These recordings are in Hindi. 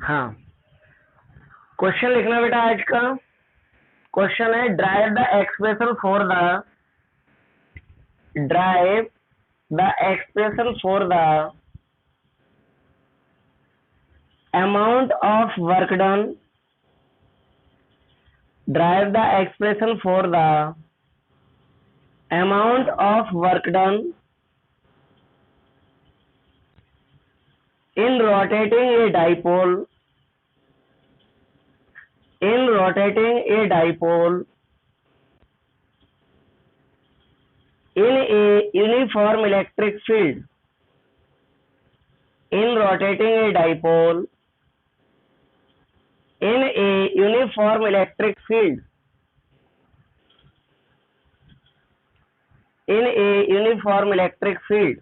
हाँ, क्वेश्चन लिखना बेटा आज का। क्वेश्चन है drive the expression for the amount of work done. Drive the expression for the amount of work done in rotating a dipole in a uniform electric field in rotating a dipole in a uniform electric field in a uniform electric field।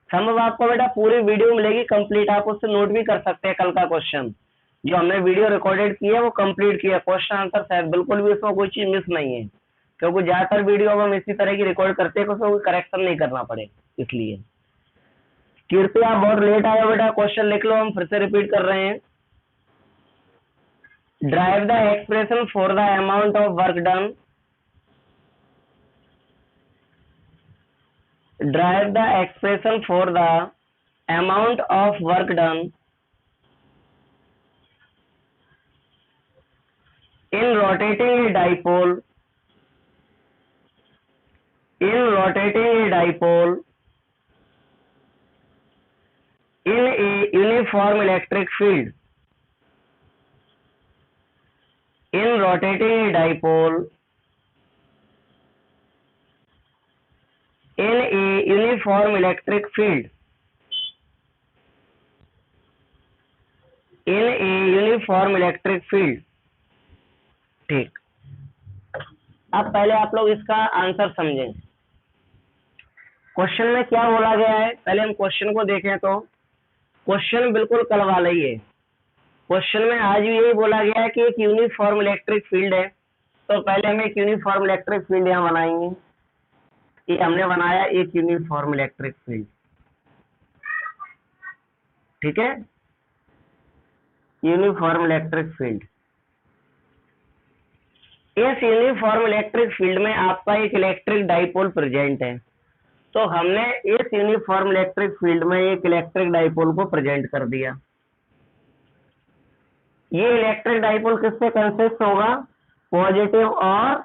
समझ आपको बेटा पूरी वीडियो मिलेगी कंप्लीट, आप उससे नोट भी कर सकते हैं। कल का क्वेश्चन जो हमने वीडियो रिकॉर्डेड किया है वो कंप्लीट किया, क्वेश्चन आंसर शायद बिल्कुल भी उसमें कोई चीज मिस नहीं है, क्योंकि ज्यादातर वीडियो हम इसी तरह की रिकॉर्ड करते हैं उसमें कोई करेक्शन नहीं करना पड़े। इसलिए कीर्ति आप बहुत लेट आए हो बेटा, क्वेश्चन लिख लो, हम फिर से रिपीट कर रहे हैं। Drive the expression for the amount of work done. Drive the expression for the amount of work done in rotating a dipole in a uniform electric field in rotating a dipole in a uniform electric field in a uniform electric field। ठीक, अब पहले आप लोग इसका आंसर समझें। क्वेश्चन में क्या बोला गया है, पहले हम क्वेश्चन को देखें तो क्वेश्चन बिल्कुल कल वाला ही है। क्वेश्चन में आज भी यही बोला गया है कि एक यूनिफॉर्म इलेक्ट्रिक फील्ड है, तो पहले हम एक यूनिफॉर्म इलेक्ट्रिक फील्ड यहाँ बनाएंगे। ये हमने बनाया एक यूनिफॉर्म इलेक्ट्रिक फील्ड, ठीक है, यूनिफॉर्म इलेक्ट्रिक फील्ड। इस यूनिफॉर्म इलेक्ट्रिक फील्ड में आपका एक इलेक्ट्रिक डाइपोल प्रेजेंट है, तो हमने इस यूनिफॉर्म इलेक्ट्रिक फील्ड में एक इलेक्ट्रिक डाइपोल को प्रेजेंट कर दिया। ये इलेक्ट्रिक डाइपोल किससे कंसिस्ट होगा, पॉजिटिव और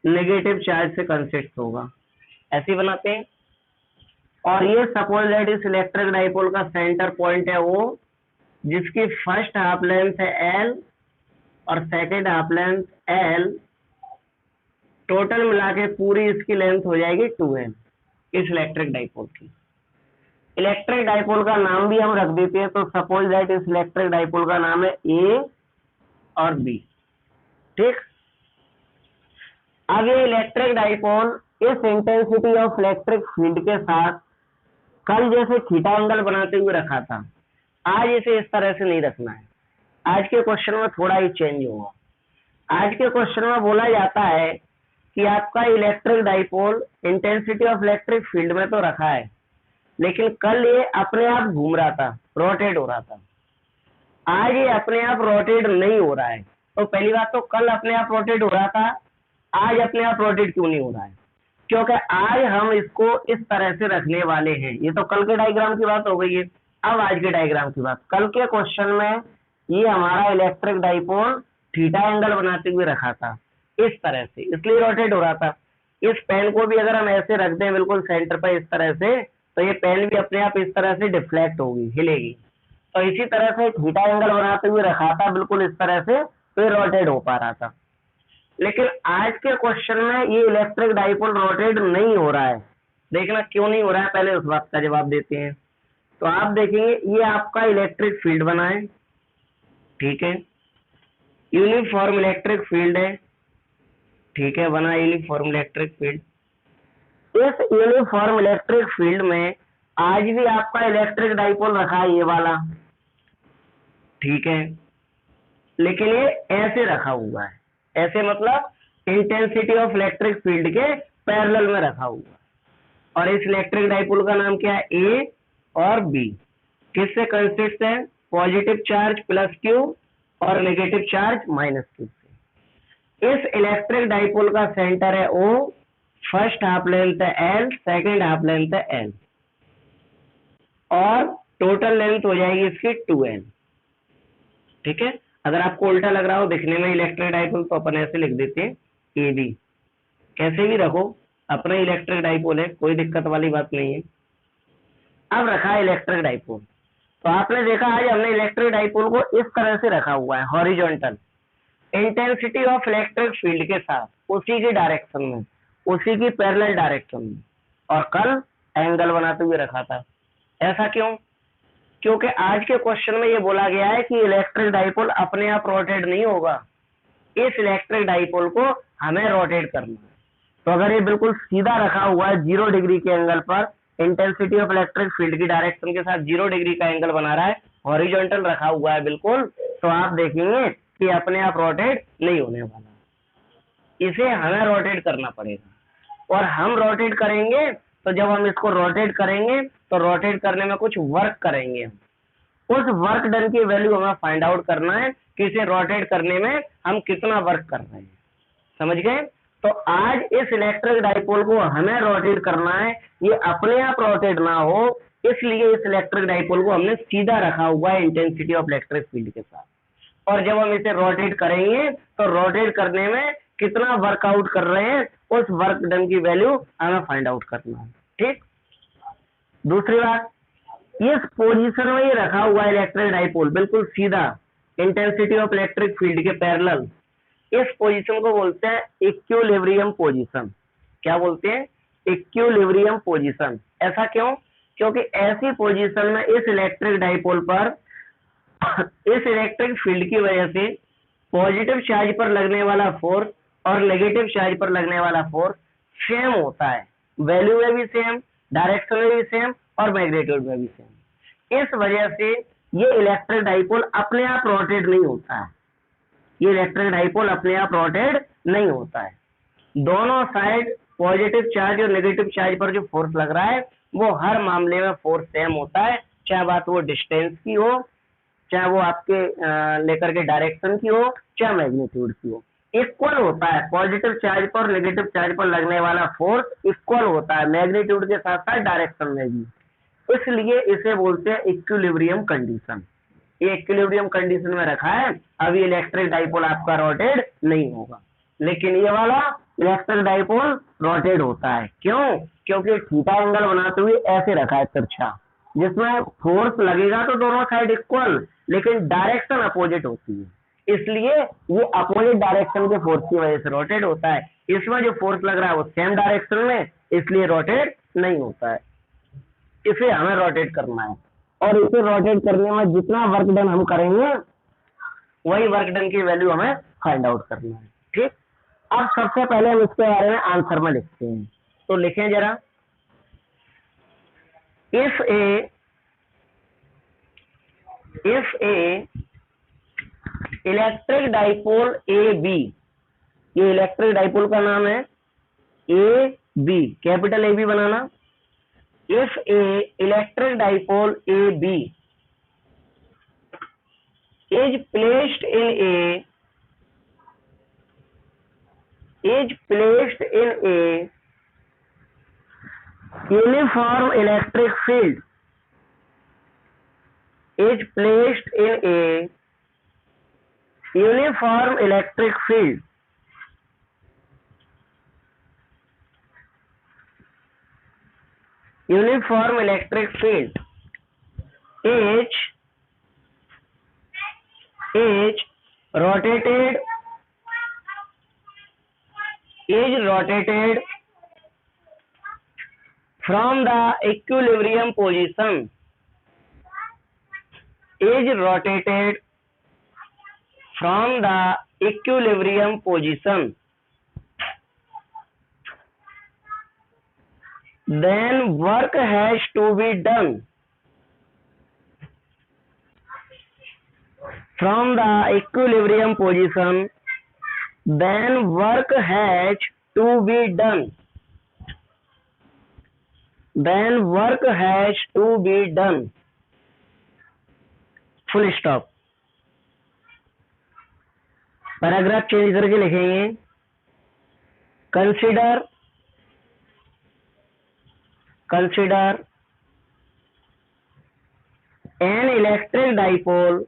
नेगेटिव चार्ज से कंसिस्ट होगा, ऐसे बनाते हैं। और ये सपोज दैट इस इलेक्ट्रिक डाइपोल का सेंटर पॉइंट है वो, जिसकी फर्स्ट हाफ लेंथ है L और second half length L, total मिला के पूरी इसकी लेंथ हो जाएगी 2L इस इलेक्ट्रिक डाइपोल की। इलेक्ट्रिक डाइपोल का नाम भी हम रख देते हैं, तो सपोज दैट इस इलेक्ट्रिक डाइपोल का नाम है A और B। ठीक, अब ये इलेक्ट्रिक डाइपोल इस इंटेंसिटी ऑफ इलेक्ट्रिक फील्ड के साथ कल जैसे थीटा एंगल बनाते हुए रखा था, आज इसे इस तरह से नहीं रखना है। आज के क्वेश्चन में थोड़ा ही चेंज होगा। आज के क्वेश्चन में बोला जाता है कि आपका electric dipole intensity of electric field में तो रखा है, लेकिन कल ये अपने आप घूम रहा था, रोटेट हो रहा था। आज ये अपने आप रोटेट नहीं हो रहा है। तो पहली बात तो कल अपने आप रोटेट हो रहा था, आज अपने आप रोटेट क्यों नहीं हो रहा है, क्योंकि आज हम इसको इस तरह से रखने वाले हैं। ये तो कल के डायग्राम की बात हो गई है। अब आज के डायग्राम की बात, कल के क्वेश्चन में ये हमारा इलेक्ट्रिक डाइपोल थीटा एंगल बनाते हुए रखा था इस तरह से, इसलिए रोटेट हो रहा था। इस पेन को भी अगर हम ऐसे रख दें बिल्कुल सेंटर पर इस तरह से, तो ये पेन भी अपने आप इस तरह से डिफ्लेक्ट होगी, हिलेगी। तो इसी तरह से थीटा एंगल बनाते हुए रखा था बिल्कुल इस तरह से, तो ये रोटेट हो पा रहा था। लेकिन आज के क्वेश्चन में ये इलेक्ट्रिक डाइपोल रोटेट नहीं हो रहा है। देखना क्यों नहीं हो रहा है, पहले उस बात का जवाब देते हैं। तो आप देखेंगे ये आपका इलेक्ट्रिक फील्ड बना है, ठीक है, यूनिफॉर्म इलेक्ट्रिक फील्ड है, ठीक है, बना यूनिफॉर्म इलेक्ट्रिक फील्ड। इस यूनिफॉर्म इलेक्ट्रिक फील्ड में आज भी आपका इलेक्ट्रिक डाइपोल रखा है ये वाला, ठीक है, लेकिन ये ऐसे रखा हुआ है, ऐसे मतलब इंटेंसिटी ऑफ इलेक्ट्रिक फील्ड के पैरेलल में रखा हुआ। और इस इलेक्ट्रिक डाइपोल का नाम क्या है, ए और बी। किससे कंसिस्ट है, पॉजिटिव चार्ज प्लस क्यू और नेगेटिव चार्ज माइनस क्यू से। इस इलेक्ट्रिक डाइपोल का सेंटर है O, फर्स्ट हाफ लेंथ है L, सेकेंड हाफ लेंथ है L, और टोटल लेंथ हो जाएगी इसकी 2L। ठीक है, अगर आपको उल्टा लग रहा हो दिखने में इलेक्ट्रिक डाइपोल तो अपन ऐसे लिख देते हैं AB। कैसे भी रखो, अपना इलेक्ट्रिक डाइपोल है, कोई दिक्कत वाली बात नहीं है। अब रखा है इलेक्ट्रिक डाइपोल, तो आपने देखा आज हमने इलेक्ट्रिक डाइपोल को इस तरह से रखा हुआ है, horizontal, intensity of electric field के साथ, उसी की डायरेक्शन में, उसी की पैरेलल डायरेक्शन में, और कल एंगल बनाते हुए रखा था। ऐसा क्यों? क्योंकि आज के क्वेश्चन में ये बोला गया है कि इलेक्ट्रिक डाइपोल अपने आप रोटेट नहीं होगा, इस इलेक्ट्रिक डाइपोल को हमें रोटेट करना है। तो अगर ये बिल्कुल सीधा रखा हुआ है 0 डिग्री के एंगल पर, इंटेंसिटी ऑफ इलेक्ट्रिक फील्ड की डायरेक्शन के साथ 0 डिग्री का एंगल बना रहा है, हॉरिजॉन्टल रखा हुआ है बिल्कुल, तो आप देखेंगे कि अपने आप रोटेट नहीं होने वाला, इसे हमें रोटेट करना पड़ेगा। और हम रोटेट करेंगे तो जब हम इसको रोटेट करेंगे तो रोटेट करने में कुछ वर्क करेंगे, उस वर्क डन की वैल्यू हमें फाइंड आउट करना है कि इसे रोटेट करने में हम कितना वर्क कर रहे हैं। समझ गए? तो आज इस इलेक्ट्रिक डाइपोल को हमें रोटेट करना है, ये अपने आप रोटेट ना हो, इसलिए इस इलेक्ट्रिक डाइपोल को हमने सीधा रखा हुआ है इंटेंसिटी ऑफ इलेक्ट्रिक फील्ड के साथ। और जब हम इसे रोटेट करेंगे तो रोटेट करने में कितना वर्कआउट कर रहे हैं, उस वर्क डन की वैल्यू हमें फाइंड आउट करना है। ठीक, दूसरी बात, इस पोजीशन में ये रखा हुआ है इलेक्ट्रिक डाइपोल बिल्कुल सीधा इंटेंसिटी ऑफ इलेक्ट्रिक फील्ड के पैरेलल, इस पोजीशन को बोलते हैं इक्विलिब्रियम पोजीशन। क्या बोलते हैं? Equilibrium position. ऐसा क्यों? क्योंकि ऐसी पोजीशन में इस इलेक्ट्रिक डाइपोल पर इस इलेक्ट्रिक फील्ड की वजह से पॉजिटिव चार्ज पर लगने वाला फोर्स और नेगेटिव चार्ज पर लगने वाला फोर्स सेम होता है, वैल्यू में भी सेम, डायरेक्शन में भी सेम और मैग्नीट्यूड में भी सेम। इस वजह से ये इलेक्ट्रिक डाइपोल अपने आप रोटेट नहीं होता है, ये इलेक्ट्रिक डाइपोल अपने आप रोटेट नहीं होता है। दोनों साइड पॉजिटिव चार्ज और नेगेटिव चार्ज पर जो फोर्स लग रहा है वो हर मामले में फोर्स सेम होता है, चाहे बात वो डिस्टेंस की हो, चाहे वो आपके लेकर के डायरेक्शन की हो, चाहे मैग्नीट्यूड की हो, इक्वल होता है। पॉजिटिव चार्ज पर नेगेटिव चार्ज पर लगने वाला फोर्स इक्वल होता है, मैग्नीट्यूड के साथ साथ डायरेक्शन में भी। इसलिए इसे बोलते हैं इक्विलिब्रियम कंडीशन। ये इक्विलिब्रियम कंडीशन में रखा है, अभी इलेक्ट्रिक डाइपोल आपका रोटेट नहीं होगा, लेकिन ये वाला इलेक्ट्रिक डाइपोल रोटेट होता है। क्यों? क्योंकि थीटा एंगल बनाते हुए ऐसे रखा है तिरछा, जिसमें फोर्स लगेगा तो दोनों साइड इक्वल, लेकिन डायरेक्शन अपोजिट होती है, इसलिए ये अपोजिट डायरेक्शन के फोर्स की वजह से रोटेट होता है। इसमें जो फोर्स लग रहा है वो सेम डायरेक्शन में, इसलिए रोटेट नहीं होता है। इसे हमें रोटेट करना है, और इसे रोटेट करने में जितना वर्क डन हम करेंगे वही वर्क डन की वैल्यू हमें फाइंड आउट करना है। ठीक, अब सबसे पहले हम इसके बारे में आंसर में लिखते हैं, तो लिखें जरा, if a electric dipole A B, ये इलेक्ट्रिक डाइपोल का नाम है A B, capital A B बनाना। If a electric dipole A B is placed in a uniform electric field, is placed in a uniform electric field, uniform electric field is rotated from the equilibrium position, is rotated from the equilibrium position, then work has to be done from the equilibrium position, then work has to be done, then work has to be done full stop. Paragraph change करके लिखेंगे consider an electric dipole,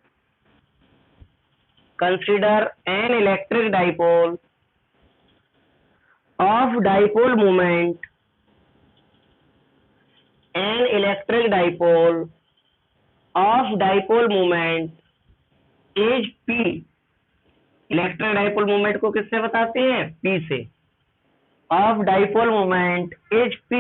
consider an electric dipole of dipole moment, an electric dipole of dipole moment is P। Electric dipole moment को किससे बताते हैं? P से। Of dipole moment is P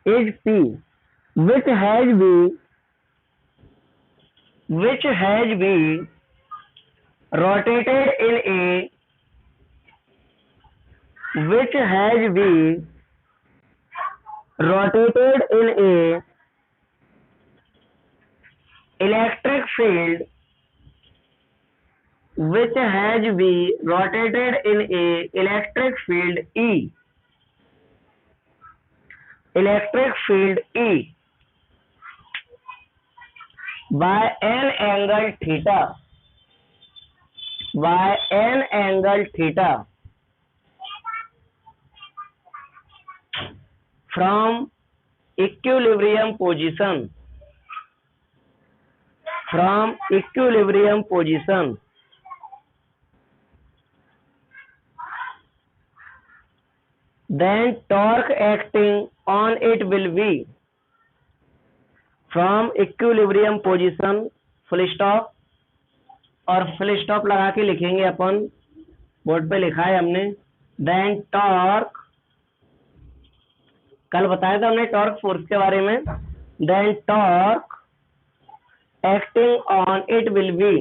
which has been rotated in a electric field, which has been rotated in a electric field E, by an angle theta, from equilibrium position, then torque acting on it will be from equilibrium position, full stop। और फुल स्टॉप लगा के लिखेंगे अपन, बोर्ड पे लिखा है हमने, then torque, कल बताया था हमने टॉर्क फोर्स के बारे में, then torque acting on it will be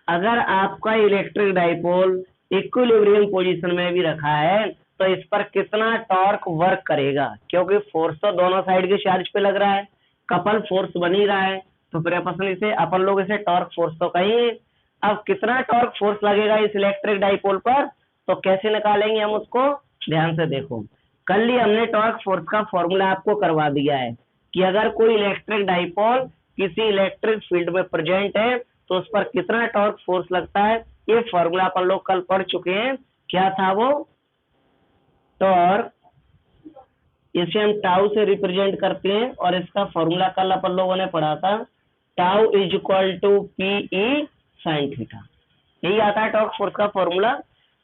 अगर आपका इलेक्ट्रिक डाइपोल इक्विलिब्रियम पोजीशन में भी रखा है तो इस पर कितना टॉर्क वर्क करेगा, क्योंकि फोर्स तो दोनों साइड के चार्ज पे लग रहा है, कपल फोर्स बन ही रहा है, तो फिर अपन लोग इसे टॉर्क फोर्स तो कहेंगे। अब कितना टॉर्क फोर्स लगेगा इस इलेक्ट्रिक डाइपोल पर, तो कैसे निकालेंगे हम उसको, ध्यान से देखो। कल ही हमने टॉर्क फोर्स का फॉर्मूला आपको करवा दिया है कि अगर कोई इलेक्ट्रिक डाइपोल किसी इलेक्ट्रिक फील्ड में प्रेजेंट है तो उस पर कितना टॉर्क फोर्स लगता है, ये फॉर्मूला अपन लोग कल पढ़ चुके हैं। क्या था वो? टॉर्क, इसे हम टाउ से रिप्रेजेंट करते हैं और इसका फॉर्मूला कल अपन लोगों ने पढ़ा था, tau is equal to PE sin theta. यही आता है टॉर्क फोर्स का फॉर्मूला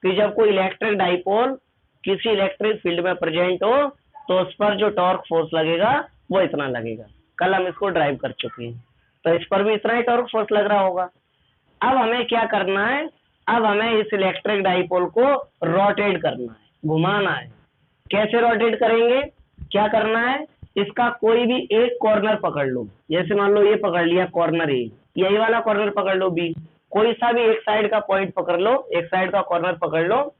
कि जब कोई इलेक्ट्रिक डाइपोल किसी इलेक्ट्रिक फील्ड में प्रेजेंट हो तो उस पर जो टॉर्क फोर्स लगेगा वो इतना लगेगा। कल हम इसको ड्राइव कर चुके हैं, तो इस पर भी इतना ही टॉर्क फोर्स लग रहा होगा। अब हमें क्या करना है, अब हमें इस इलेक्ट्रिक डाइपोल को रोटेट करना है, घुमाना है। कैसे रोटेट करेंगे, क्या करना है, इसका कोई भी एक कॉर्नर पकड़ लो, जैसे मान लो ये पकड़ लिया कॉर्नर ए, यही वाला कॉर्नर पकड़ लो बी, कोई सा भी एक साइड का पॉइंट पकड़ लो, एक साइड का कॉर्नर पकड़ लो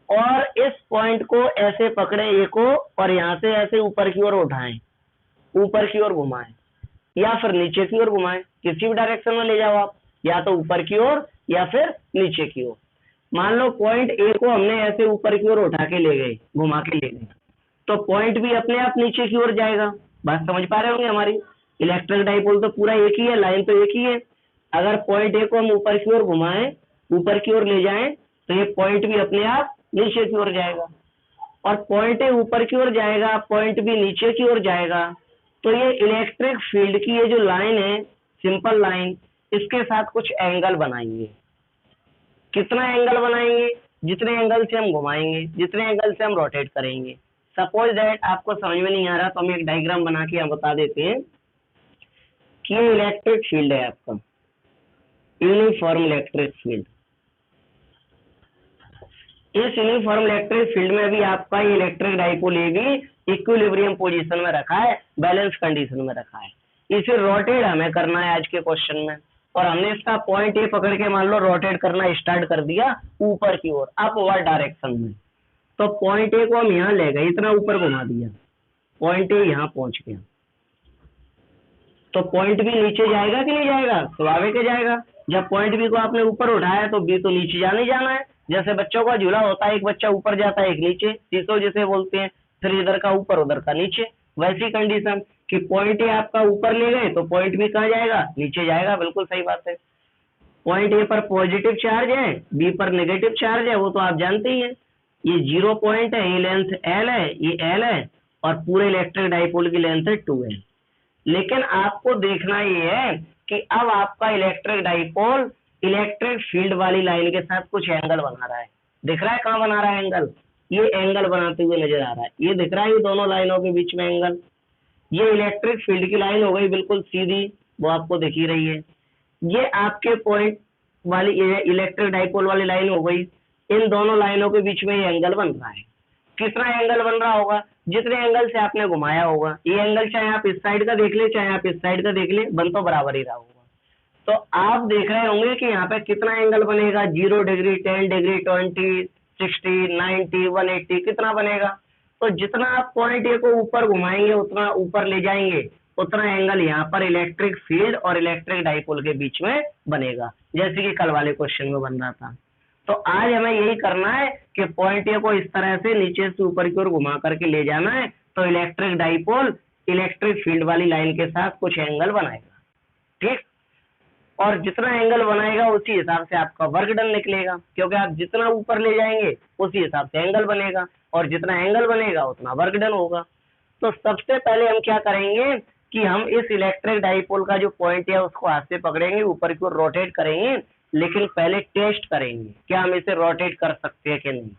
और इस पॉइंट को ऐसे पकड़े ए को और यहाँ से ऐसे ऊपर की ओर उठाएं, ऊपर की ओर घुमाएं या फिर नीचे की ओर घुमाएं, किसी भी डायरेक्शन में ले जाओ आप, या तो ऊपर की ओर या फिर नीचे की ओर। मान लो पॉइंट ए को हमने ऐसे ऊपर की ओर उठा के ले गए, घुमा के ले गए, तो पॉइंट भी अपने आप नीचे की ओर जाएगा। बात समझ पा रहे होंगे हमारी। इलेक्ट्रिक डाइपोल तो पूरा एक ही है, लाइन तो एक ही है। अगर पॉइंट ए को हम ऊपर की ओर घुमाएं, ऊपर की ओर ले जाएं, तो ये पॉइंट भी अपने आप नीचे की ओर जाएगा। और पॉइंट ए ऊपर की ओर जाएगा, पॉइंट भी नीचे की ओर जाएगा, तो ये इलेक्ट्रिक फील्ड की ये जो लाइन है, सिंपल लाइन, इसके साथ कुछ एंगल बनाएंगे। कितना एंगल बनाएंगे? जितने एंगल से हम घुमाएंगे, जितने एंगल से हम रोटेट करेंगे। सपोज दैट आपको समझ में नहीं आ रहा तो हम एक डायग्राम बना के यहाँ बता देते हैं कि ये इलेक्ट्रिक फील्ड है आपका, यूनिफॉर्म इलेक्ट्रिक फील्ड। इस यूनिफॉर्म इलेक्ट्रिक फील्ड में भी आपका ये इलेक्ट्रिक डाइपोल ये भी इक्विलिब्रियम पोजीशन में रखा है, बैलेंस कंडीशन में रखा है। इसे रोटेट हमें करना है आज के क्वेश्चन में, और हमने इसका पॉइंट ए पकड़ के मान लो रोटेट करना स्टार्ट कर दिया ऊपर की ओर, अपवर्ड डायरेक्शन में। तो पॉइंट ए को हम यहाँ ले गए, इतना ऊपर घुमा दिया, पॉइंट ए यहाँ पहुंच गया। तो पॉइंट बी नीचे जाएगा कि नहीं जाएगा? स्वाभाविक है जाएगा। जब पॉइंट बी को आपने ऊपर उठाया तो बी तो नीचे जाने जाना है। जैसे बच्चों का झूला होता है, एक बच्चा ऊपर जाता है एक नीचे, सीसो जिसे बोलते हैं, फिर इधर का ऊपर उधर का नीचे। वैसी कंडीशन कि पॉइंट ए आपका ऊपर ले गए तो पॉइंट बी कहाँ जाएगा? नीचे जाएगा। बिल्कुल सही बात है। पॉइंट ए पर पॉजिटिव चार्ज है, बी पर नेगेटिव चार्ज है, वो तो आप जानते ही हैं। ये 0 पॉइंट है, ये लेंथ एल है, ये एल है, और पूरे इलेक्ट्रिक डाइपोल की लेंथ है 2l। लेकिन आपको देखना ये है कि अब आपका इलेक्ट्रिक डाइपोल इलेक्ट्रिक फील्ड वाली लाइन के साथ कुछ एंगल बना रहा है। दिख रहा है कहाँ बना रहा है एंगल? ये एंगल बनाते हुए नजर आ रहा है। ये दिख रहा है ये दोनों लाइनों के बीच में एंगल। ये इलेक्ट्रिक फील्ड की लाइन हो गई बिल्कुल सीधी, वो आपको दिख ही रही है। ये आपके पॉइंट वाली इलेक्ट्रिक डाइपोल वाली लाइन हो गई। इन दोनों लाइनों के बीच में ये एंगल बन रहा है। कितना एंगल बन रहा होगा? जितने एंगल से आपने घुमाया होगा। ये एंगल चाहे आप इस साइड का देख ले चाहे आप इस साइड का देख ले, बन तो बराबर ही रहा होगा। तो आप देख रहे होंगे कि यहाँ पे कितना एंगल बनेगा? 0 डिग्री, 10 डिग्री, 20, 60, 90, 180, कितना बनेगा? तो जितना आप पॉइंट ए को ऊपर घुमाएंगे, उतना ऊपर ले जाएंगे, उतना एंगल यहाँ पर इलेक्ट्रिक फील्ड और इलेक्ट्रिक डाइपोल के बीच में बनेगा, जैसे कि कल वाले क्वेश्चन में बन रहा था। तो आज हमें यही करना है कि पॉइंट ए को इस तरह से नीचे से ऊपर की ओर घुमा करके ले जाना है, तो इलेक्ट्रिक डाइपोल इलेक्ट्रिक फील्ड वाली लाइन के साथ कुछ एंगल बनाएगा। ठीक, और जितना एंगल बनाएगा उसी हिसाब से आपका वर्क डन निकलेगा, क्योंकि आप जितना ऊपर ले जाएंगे उसी हिसाब से एंगल बनेगा, और जितना एंगल बनेगा उतना वर्क डन होगा। तो सबसे पहले हम क्या करेंगे कि हम इस इलेक्ट्रिक डाइपोल का जो पॉइंट है उसको हाथ से पकड़ेंगे, ऊपर की ओर रोटेट करेंगे, लेकिन पहले टेस्ट करेंगे क्या हम इसे रोटेट कर सकते हैं कि नहीं।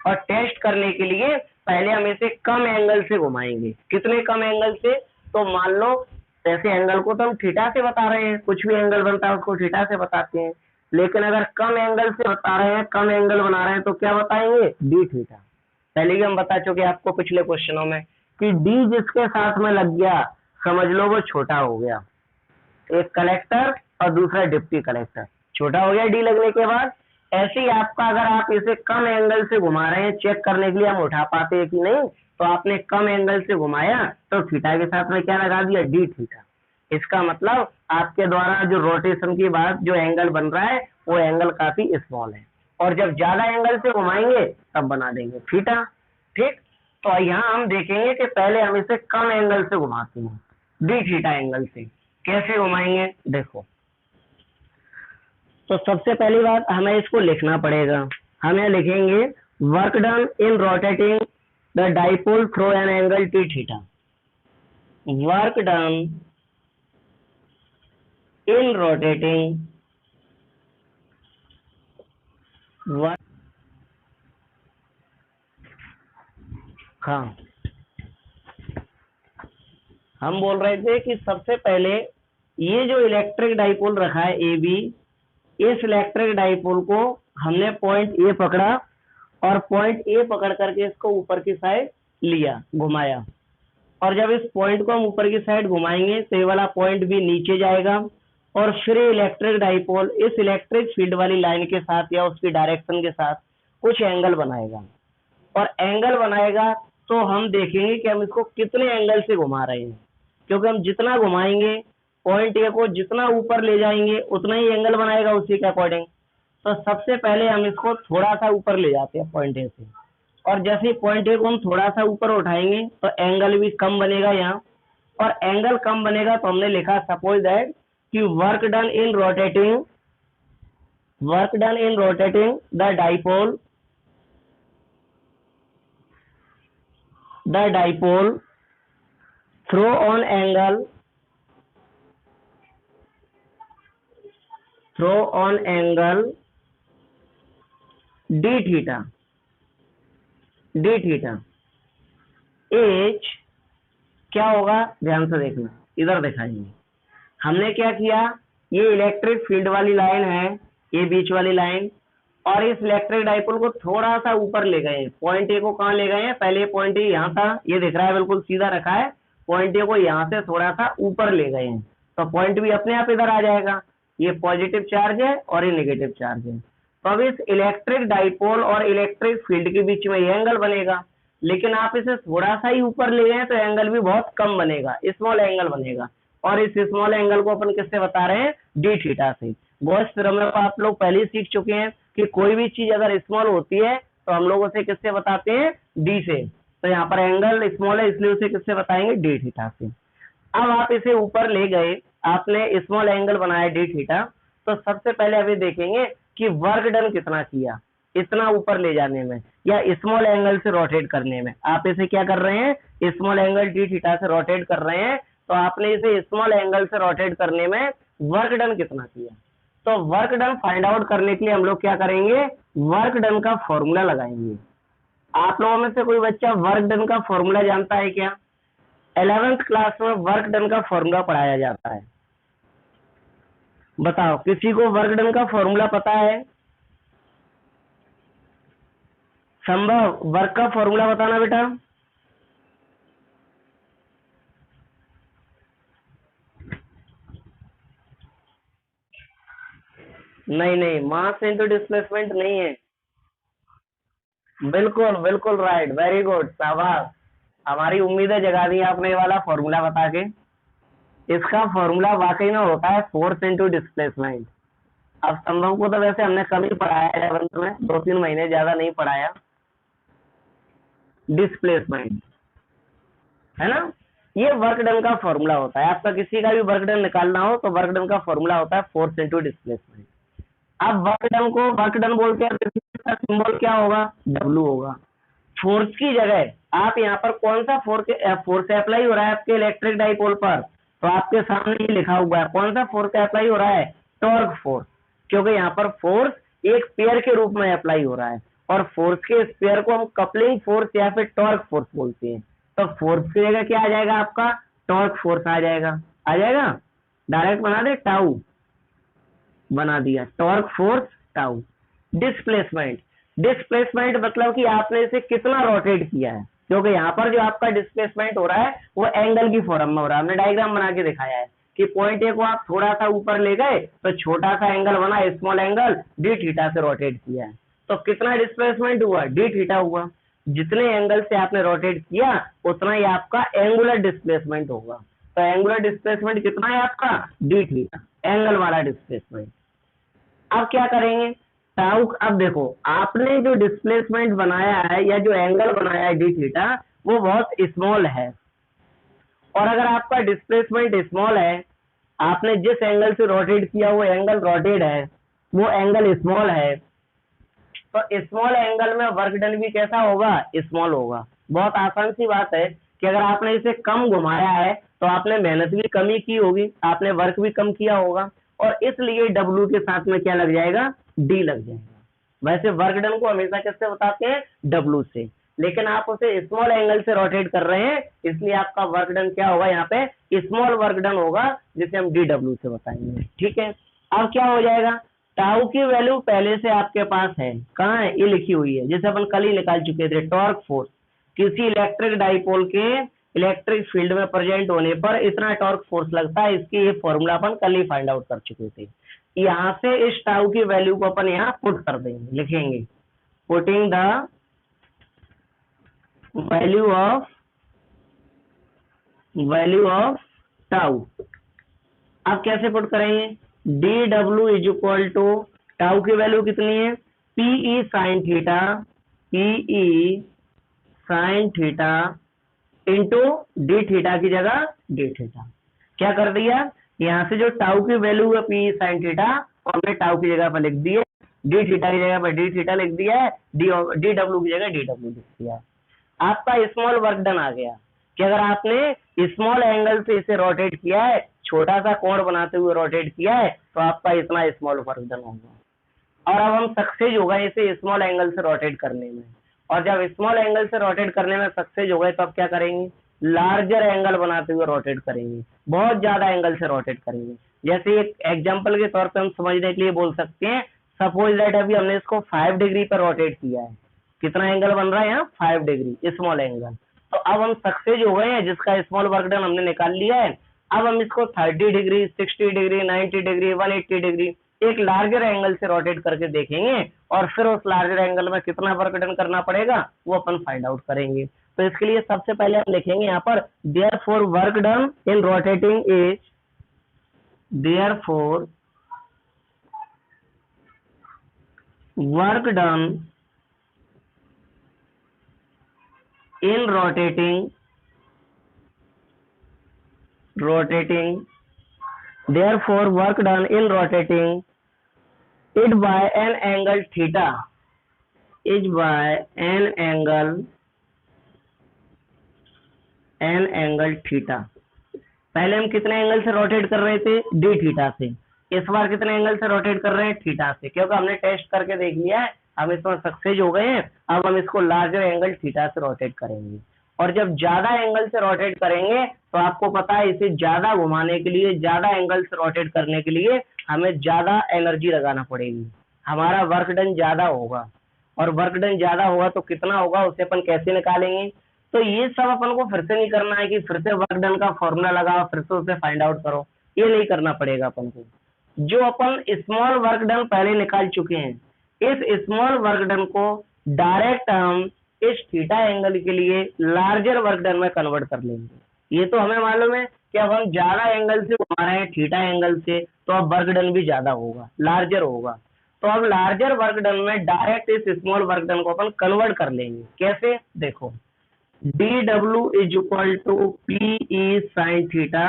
और टेस्ट करने के लिए पहले हम इसे कम एंगल से घुमाएंगे। कितने कम एंगल से? तो मान लो ऐसे एंगल को तो हम थीटा से बता रहे हैं, कुछ भी एंगल बनता है उसको थीटा से बताते हैं, लेकिन अगर कम एंगल से बता रहे हैं, कम एंगल बना रहे हैं, तो क्या बताएंगे? D theta. पहले भी हम बता चुके आपको पिछले क्वेश्चनों में कि डी जिसके साथ में लग गया समझ लो वो छोटा हो गया। एक कलेक्टर और दूसरा डिप्टी कलेक्टर, छोटा हो गया डी लगने के बाद। ऐसे ही आपका अगर आप इसे कम एंगल से घुमा रहे हैं, चेक करने के लिए हम उठा पाते हैं कि नहीं, तो आपने कम एंगल से घुमाया तो थीटा के साथ में क्या लगा दिया? D theta. इसका मतलब आपके द्वारा जो रोटेशन की बात जो एंगल बन रहा है वो एंगल काफी स्मॉल है, और जब ज्यादा एंगल से घुमाएंगे तब बना देंगे थीटा। ठीक, तो यहाँ हम देखेंगे कि पहले हम इसे कम एंगल से घुमाते हैं, डी थीटा एंगल से। कैसे घुमाएंगे देखो। तो सबसे पहली बात हमें इसको लिखना पड़ेगा। हमें लिखेंगे work done in rotating the dipole through an angle T theta. Work done in rotating हाँ, हम बोल रहे थे कि सबसे पहले ये जो इलेक्ट्रिक डाइपोल रखा है ए बी, इस इलेक्ट्रिक डाइपोल को हमने पॉइंट ए पकड़ा, और पॉइंट ए पकड़ करके इसको ऊपर की साइड लिया, घुमाया, और जब इस पॉइंट को हम ऊपर की साइड घुमाएंगे तो ये वाला पॉइंट भी नीचे जाएगा, और फिर इलेक्ट्रिक डाइपोल इस इलेक्ट्रिक फील्ड वाली लाइन के साथ या उसकी डायरेक्शन के साथ कुछ एंगल बनाएगा। और एंगल बनाएगा तो हम देखेंगे कि हम इसको कितने एंगल से घुमा रहे हैं, क्योंकि हम जितना घुमाएंगे पॉइंट ए को जितना ऊपर ले जाएंगे उतना ही एंगल बनाएगा उसी के अकॉर्डिंग। तो सबसे पहले हम इसको थोड़ा सा ऊपर ले जाते हैं पॉइंट ए से, और जैसे ही पॉइंट ए को हम थोड़ा सा ऊपर उठाएंगे तो एंगल भी कम बनेगा यहाँ, और एंगल कम बनेगा तो हमने लिखा सपोज दैट कि work done in rotating the dipole through on angle D theta H क्या होगा? ध्यान से देखना, इधर दिखाएंगे। हमने क्या किया, ये इलेक्ट्रिक फील्ड वाली लाइन है, ये बीच वाली लाइन, और इस इलेक्ट्रिक डाइपोल को थोड़ा सा ऊपर ले गए। पॉइंट ए को कहाँ ले गए हैं? पहले पॉइंट ए यहाँ था, ये दिख रहा है बिल्कुल सीधा रखा है, पॉइंट ए को यहाँ से थोड़ा सा ऊपर ले गए हैं, तो पॉइंट भी अपने आप इधर आ जाएगा। ये पॉजिटिव चार्ज है और ये नेगेटिव चार्ज है। तो अब इस इलेक्ट्रिक डाइपोल और इलेक्ट्रिक फील्ड के बीच में ये एंगल बनेगा, लेकिन आप इसे थोड़ा सा ही ऊपर ले गए तो एंगल भी बहुत कम बनेगा, स्मॉल एंगल बनेगा। और इस स्मॉल एंगल को अपन किससे बता रहे हैं, डी थीटा से। गॉस थ्योरम में आप लोग पहले ही सीख चुके हैं कि कोई भी चीज अगर स्मॉल होती है तो हम लोग उसे किससे बताते हैं, डी से। तो यहाँ पर एंगल स्मॉल है इसलिए उसे किससे बताएंगे, डी थीटा से। अब आप इसे ऊपर ले गए, आपने स्मॉल एंगल बनाया डी थीटा, तो सबसे पहले अभी देखेंगे कि वर्क डन कितना किया इतना ऊपर ले जाने में या स्मॉल एंगल से रोटेट करने में। आप इसे क्या कर रहे हैं, स्मॉल एंगल डी थीटा से रोटेट कर रहे हैं, तो आपने इसे स्मॉल एंगल से रोटेट करने में वर्क डन कितना किया। तो वर्क डन फाइंड आउट करने के लिए हम लोग क्या करेंगे, वर्क डन का फॉर्मूला लगाएंगे। आप लोगों में से कोई बच्चा वर्क डन का फॉर्मूला जानता है क्या? 11th क्लास में वर्क डन का फॉर्मूला पढ़ाया जाता है। बताओ किसी को वर्क डन का फॉर्मूला पता है? संभव, वर्क का फॉर्मूला बताना बेटा। नहीं, मास इनटू डिस्प्लेसमेंट नहीं है। बिल्कुल बिल्कुल राइट, वेरी गुड, शाबाश। हमारी उम्मीदें जगा दी आपने ये वाला फॉर्मूला बता के। इसका फॉर्मूला वाकई में होता है फोर्स इनटू डिस्प्लेसमेंट। अब संभव को तो वैसे हमने कम ही पढ़ाया है 11th में, 2-3 महीने ज्यादा नहीं पढ़ाया। डिस्प्लेसमेंट है ना, ये वर्क डन का फॉर्मूला होता है। आपका किसी का भी वर्क डन निकालना हो तो वर्क डन का फॉर्मूला होता है फोर्स इनटू डिस्प्लेसमेंट। अब वर्क डन को वर्क डन बोलते हैं, इसका सिंबल क्या होगा, डब्ल्यू होगा। फोर्स की जगह आप यहाँ पर कौन सा फोर्स अप्लाई हो रहा है आपके इलेक्ट्रिक डाइपोल पर, तो आपके सामने ये लिखा हुआ है कौन सा फोर्स अप्लाई हो रहा है, टॉर्क फोर्स। क्योंकि यहाँ पर फोर्स एक पेयर के रूप में अप्लाई हो रहा है और फोर्स के इस पेयर को हम कपलिंग फोर्स या फिर टॉर्क फोर्स बोलते हैं। तो फोर्स की जगह क्या आ जाएगा आपका, टॉर्क फोर्स आ जाएगा। डायरेक्ट बना दे, टाउ बना दिया, टॉर्क फोर्स टाउ। डिस्प्लेसमेंट मतलब कि आपने इसे कितना रोटेट किया है, क्योंकि यहाँ पर जो आपका डिस्प्लेसमेंट हो रहा है वो एंगल की फॉर्म में हो रहा है। हमने डायग्राम बना के दिखाया है कि पॉइंट ए को आप थोड़ा सा ऊपर ले गए तो छोटा सा एंगल बना, स्मॉल एंगल डी थीटा से रोटेट किया है, तो कितना डिस्प्लेसमेंट हुआ, डी थीटा हुआ। जितने एंगल से आपने रोटेट किया उतना ही आपका एंगुलर डिस्प्लेसमेंट होगा। तो एंगुलर डिस्प्लेसमेंट कितना है आपका, डी थीटा, एंगल वाला डिस्प्लेसमेंट। अब क्या करेंगे, टाउ, अब देखो आपने जो डिस्प्लेसमेंट बनाया है या जो एंगल बनाया है डी थीटा वो बहुत स्मॉल है, और अगर आपका डिस्प्लेसमेंट स्मॉल है, आपने जिस एंगल से रोटेट किया वो एंगल रोटेट है, वो एंगल स्मॉल है, तो स्मॉल एंगल में वर्क डन भी कैसा होगा, स्मॉल होगा। बहुत आसान सी बात है कि अगर आपने इसे कम घुमाया है तो आपने मेहनत भी कम ही की होगी, आपने वर्क भी कम किया होगा, और इसलिए डब्ल्यू के साथ में क्या लग जाएगा, डी लग जाएगा। वैसे वर्क डन को हमेशा किससे बताते हैं, डब्ल्यू से, लेकिन आप उसे स्मॉल एंगल से रोटेट कर रहे हैं इसलिए आपका वर्क डन क्या होगा, यहाँ पे स्मॉल वर्क डन होगा जिसे हम डी डब्ल्यू से बताएंगे। ठीक है, अब क्या हो जाएगा, टाउ की वैल्यू पहले से आपके पास है, कहाँ है, ये लिखी हुई है, जैसे अपन कल ही निकाल चुके थे। टॉर्क फोर्स, किसी इलेक्ट्रिक डाइपोल के इलेक्ट्रिक फील्ड में प्रेजेंट होने पर इतना टॉर्क फोर्स लगता है, इसकी ये फॉर्मूला अपन कल ही फाइंड आउट कर चुके थे। यहाँ से इस टाउ की वैल्यू को अपन यहाँ पुट कर देंगे, लिखेंगे putting the value of tau. अब कैसे पुट करेंगे, D W is equal to, tau की वैल्यू कितनी है, PE sine theta into D theta की जगह डी थीटा। क्या कर दिया, यहाँ से जो टाउ की वैल्यू है पी साइन थीटा, हमने टाउ की जगह पर लिख दिया, डी थीटा की जगह पर डी थीटा लिख दिया है, डी डब्ल्यू की जगह डी डब्ल्यू लिख दिया। आपका स्मॉल वर्क डन आ गया कि अगर आपने स्मॉल एंगल से इसे रोटेट किया है, छोटा सा कोण बनाते हुए रोटेट किया है, तो आपका इतना स्मॉल वर्क डन होगा। और अब हम सक्सेस हो गए इसे स्मॉल एंगल से रोटेट करने में, और जब स्मॉल एंगल से रोटेट करने में सक्सेस हो गए तो अब क्या करेंगे, लार्जर एंगल बनाते हुए रोटेट करेंगे, बहुत ज्यादा एंगल से रोटेट करेंगे। जैसे एक एग्जांपल के तौर पे हम समझने के लिए बोल सकते हैं, सपोज दैट अभी हमने इसको 5 डिग्री पर रोटेट किया है, कितना एंगल बन रहा है यहाँ, 5 डिग्री स्मॉल एंगल। तो अब हम सक्सेस हो गए हैं, जिसका स्मॉल वर्क डन हमने निकाल लिया है। अब हम इसको 30 डिग्री, 60 डिग्री, 90 डिग्री, 180 डिग्री एक लार्जर एंगल से रोटेट करके देखेंगे, और फिर उस लार्जर एंगल में कितना वर्क डन करना पड़ेगा वो अपन फाइंड आउट करेंगे। तो इसके लिए सबसे पहले हम लिखेंगे यहाँ पर therefore work done in rotating is therefore work done in rotating therefore work done in rotating it by an angle theta is by an angle theta. पहले हम कितने एंगल से रोटेट कर रहे थे? डी थीटा से। इस बार कितने एंगल से रोटेट कर रहे हैं? थीटा से, क्योंकि हमने टेस्ट करके देख लिया है, हम इसमें सक्सेस हो गए हैं। अब हम इसको लार्जर एंगल थीटा से रोटेट करेंगे, और जब ज्यादा एंगल से रोटेट करेंगे तो आपको पता है इसे ज्यादा घुमाने के लिए, ज्यादा एंगल से रोटेट करने के लिए हमें ज्यादा एनर्जी लगाना पड़ेगी, हमारा वर्क डन ज्यादा होगा, और वर्क डन ज्यादा होगा तो कितना होगा उसे अपन कैसे निकालेंगे? तो ये सब अपन को फिर से नहीं करना है कि फिर से वर्क डन का फॉर्मूला लगाओ फिर से उसे फाइंड आउट करो, ये नहीं करना पड़ेगा अपन को। जो अपन स्मॉल वर्क डन पहले निकाल चुके हैं, इस स्मॉल वर्क डन को डायरेक्ट हम इस थीटा एंगल के लिए लार्जर वर्क डन में कन्वर्ट कर लेंगे। ये तो हमें मालूम है कि अब हम ज्यादा एंगल से घुमा रहे हैं थीटा एंगल से, तो अब वर्क डन भी ज्यादा होगा, लार्जर होगा। तो अब लार्जर वर्क डन में डायरेक्ट इस स्मॉल वर्क डन को अपन कन्वर्ट कर लेंगे। कैसे? देखो, dw is equal to PE sin theta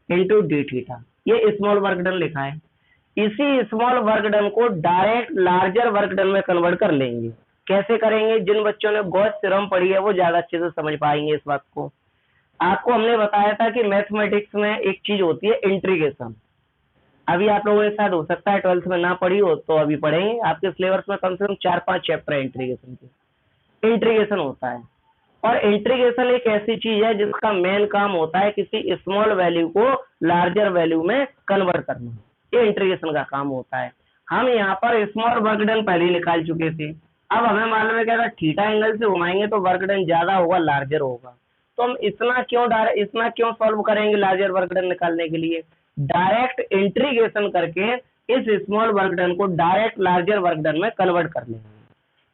into D theta, ये स्मॉल वर्क डन लिखा है। इसी स्मॉल वर्क डन को डायरेक्ट लार्जर वर्क डन में कन्वर्ट कर लेंगे। कैसे करेंगे? जिन बच्चों ने गॉस थ्योरम पढ़ी है वो ज्यादा अच्छे से समझ पाएंगे इस बात को। आपको हमने बताया था कि मैथमेटिक्स में एक चीज होती है इंटीग्रेशन। अभी आप लोगों के साथ हो सकता है 12th में ना पढ़ी हो, तो अभी पढ़ेंगे। आपके सिलेबस में कम से कम 4-5 चैप्टर है इंटीग्रेशन के। इंटीग्रेशन होता है, और इंटीग्रेशन एक ऐसी चीज है जिसका मेन काम होता है किसी स्मॉल वैल्यू को लार्जर वैल्यू में कन्वर्ट करना। ये इंटीग्रेशन का काम होता है। हम यहाँ पर स्मॉल वर्क डन पहले ही निकाल चुके थे। अब हमें मालूम है कि अगर थीटा एंगल से घुमाएंगे तो वर्क डन ज्यादा होगा, लार्जर होगा। तो हम इतना क्यों सॉल्व करेंगे लार्जर वर्क डन निकालने के लिए? डायरेक्ट इंटीग्रेशन करके इस स्मॉल वर्क डन को डायरेक्ट लार्जर वर्क डन में कन्वर्ट कर लेंगे।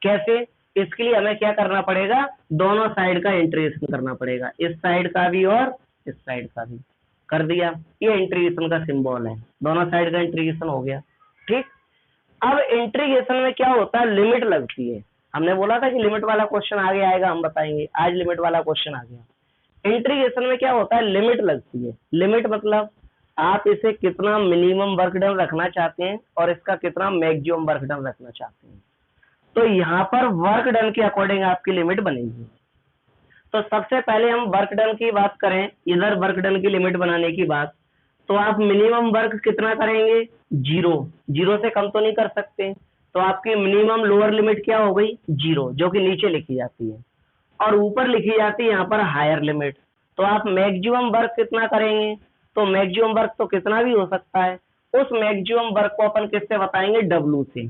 कैसे? इसके लिए हमें क्या करना पड़ेगा? दोनों साइड का इंटीग्रेशन करना पड़ेगा, इस साइड का भी और इस साइड का भी। कर दिया, ये इंटीग्रेशन का सिंबल है, दोनों साइड का इंटीग्रेशन हो गया। ठीक, अब इंटीग्रेशन में क्या होता है? लिमिट लगती है। हमने बोला था कि लिमिट वाला क्वेश्चन आगे आएगा, हम बताएंगे। आज लिमिट वाला क्वेश्चन आ गया। इंटीग्रेशन में क्या होता है? लिमिट लगती है। लिमिट मतलब आप इसे कितना मिनिमम वर्क डन रखना चाहते हैं और इसका कितना मैक्सिमम वर्क डन रखना चाहते हैं। तो यहाँ पर वर्क डन के अकॉर्डिंग आपकी लिमिट बनेगी। तो सबसे पहले हम वर्क डन की बात करें, इधर वर्क डन की लिमिट बनाने की बात, तो आप मिनिमम वर्क कितना करेंगे? 0 से कम तो नहीं कर सकते। तो आपकी मिनिमम लोअर लिमिट क्या हो गई? 0, जो कि नीचे लिखी जाती है, और ऊपर लिखी जाती है यहाँ पर हायर लिमिट। तो आप मैक्सिमम वर्क कितना करेंगे? तो मैक्सिमम वर्क तो कितना भी हो सकता है। उस मैक्सिमम वर्क को अपन किससे बताएंगे? W से।